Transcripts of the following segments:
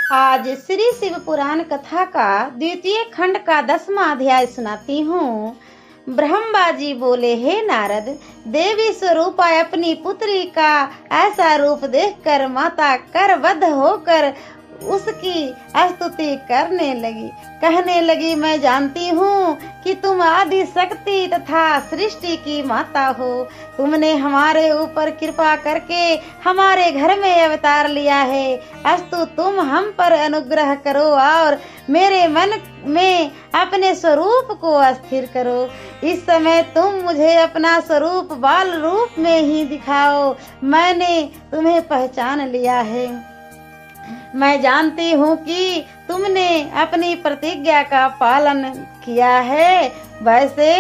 आज श्री शिव पुराण कथा का द्वितीय खंड का 10वां अध्याय सुनाती हूँ। ब्रह्मा जी बोले, हे नारद, देवी स्वरूपा अपनी पुत्री का ऐसा रूप देखकर माता करबद्ध होकर उसकी स्तुति करने लगी। कहने लगी, मैं जानती हूँ कि तुम आदि शक्ति तथा सृष्टि की माता हो। तुमने हमारे ऊपर कृपा करके हमारे घर में अवतार लिया है। अस्तु तुम हम पर अनुग्रह करो और मेरे मन में अपने स्वरूप को अस्थिर करो। इस समय तुम मुझे अपना स्वरूप बाल रूप में ही दिखाओ। मैंने तुम्हें पहचान लिया है। मैं जानती हूँ कि तुमने अपनी प्रतिज्ञा का पालन किया है। वैसे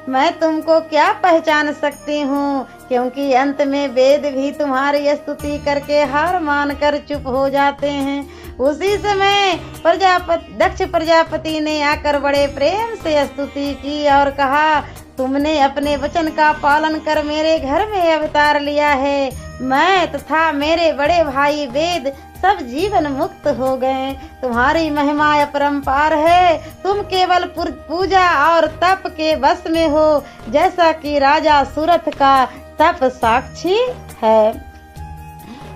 मैं तुमको क्या पहचान सकती हूँ, क्योंकि अंत में वेद भी तुम्हारी स्तुति करके हार मानकर चुप हो जाते हैं। उसी समय दक्ष प्रजापति ने आकर बड़े प्रेम से स्तुति की और कहा, तुमने अपने वचन का पालन कर मेरे घर में अवतार लिया है। मैं तथा मेरे बड़े भाई वेद सब जीवन मुक्त हो गए। तुम्हारी महिमा अपरंपार है। तुम केवल पूजा और तप के बस में हो, जैसा कि राजा सूरथ का तप साक्षी है।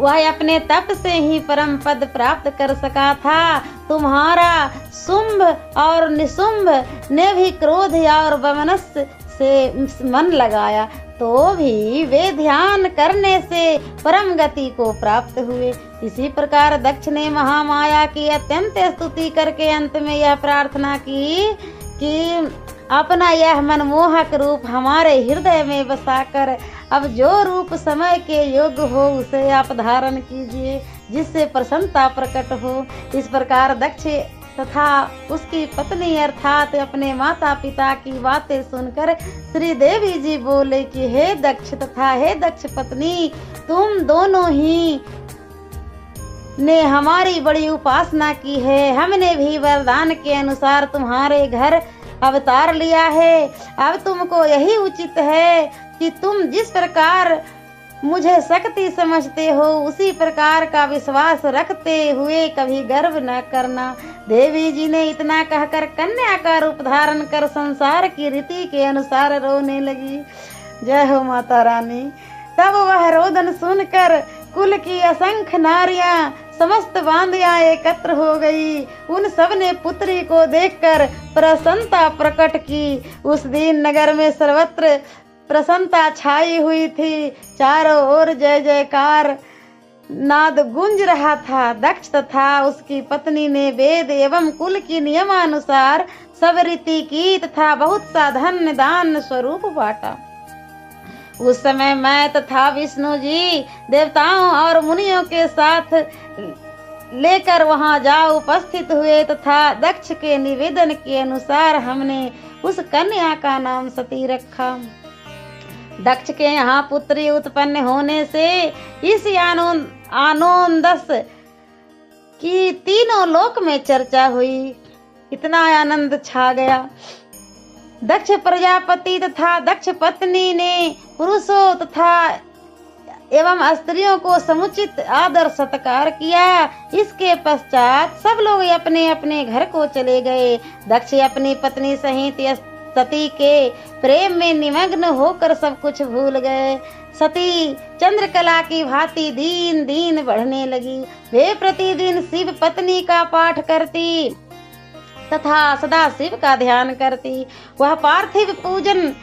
वह अपने तप से ही परम पद प्राप्त कर सका था। तुम्हारा शुंभ और निशुंभ ने भी क्रोध और वमनस्य से मन लगाया, तो भी वे ध्यान करने से परम गति को प्राप्त हुए। इसी प्रकार दक्ष ने महामाया की अत्यंत स्तुति करके अंत में यह प्रार्थना की कि अपना यह मनमोहक रूप हमारे हृदय में बसाकर अब जो रूप समय के योग्य हो उसे आप धारण कीजिए, जिससे प्रसन्नता प्रकट हो। इस प्रकार दक्ष तथा उसकी पत्नी अर्थात अपने माता पिता की बातें सुनकर श्री देवी जी बोले कि हे दक्ष तथा हे दक्ष पत्नी, तुम दोनों ही ने हमारी बड़ी उपासना की है। हमने भी वरदान के अनुसार तुम्हारे घर अवतार लिया है। अब तुमको यही उचित है कि तुम जिस प्रकार मुझे शक्ति समझते हो उसी प्रकार का विश्वास रखते हुए कभी गर्व न करना। देवी जी ने इतना कहकर कन्या का रूप धारण कर संसार की रीति के अनुसार रोने लगी। जय हो माता रानी। तब वह रोदन सुनकर कुल की असंख्य नारियां समस्त बांधियां एकत्र हो गई। उन सब ने पुत्री को देखकर प्रसन्नता प्रकट की। उस दिन नगर में सर्वत्र प्रसन्नता छाई हुई थी। चारों ओर जय जयकार नाद गूंज रहा था। दक्ष तथा उसकी पत्नी ने वेद एवं कुल की नियमानुसार सब रीति की तथा बहुत सा धन्य दान स्वरूप बांटा। उस समय मैं तथा विष्णु जी देवताओं और मुनियों के साथ लेकर वहां जा उपस्थित हुए तथा दक्ष के निवेदन के अनुसार हमने उस कन्या का नाम सती रखा। दक्ष के यहाँ पुत्री उत्पन्न होने से इस आनंदस की तीनों लोक में चर्चा हुई। इतना आनंद छा गया। दक्ष प्रजापति तथा दक्ष पत्नी ने पुरुषों तथा एवं स्त्रियों को समुचित आदर सत्कार किया। इसके पश्चात सब लोग अपने अपने घर को चले गए। दक्ष अपनी पत्नी सहित सती के प्रेम में निमग्न होकर सब कुछ भूल गए। सती चंद्रकला की भांति दिन दिन बढ़ने लगी। वे प्रतिदिन शिव पत्नी का पाठ करती तथा सदा शिव का ध्यान करती। वह पार्थिव पूजन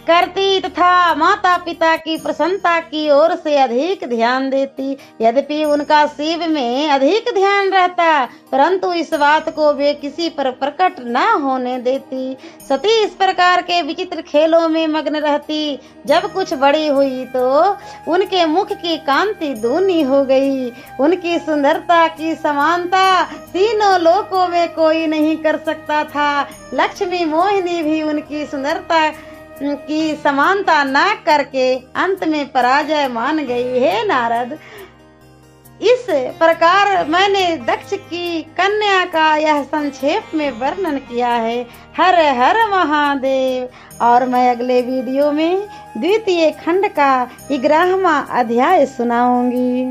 करती तथा माता पिता की प्रसन्नता की ओर से अधिक ध्यान देती। यद्यपि उनका शिव में अधिक ध्यान रहता, परंतु इस बात को वे किसी पर प्रकट न होने देती। सती इस प्रकार के विचित्र खेलों में मग्न रहती। जब कुछ बड़ी हुई तो उनके मुख की कांति दूनी हो गई। उनकी सुंदरता की समानता तीनों लोकों में कोई नहीं कर सकता था। लक्ष्मी मोहिनी भी उनकी सुंदरता की समानता न करके अंत में पराजय मान गई। हे नारद, इस प्रकार मैंने दक्ष की कन्या का यह संक्षेप में वर्णन किया है। हर हर महादेव। और मैं अगले वीडियो में द्वितीय खंड का 11वां अध्याय सुनाऊंगी।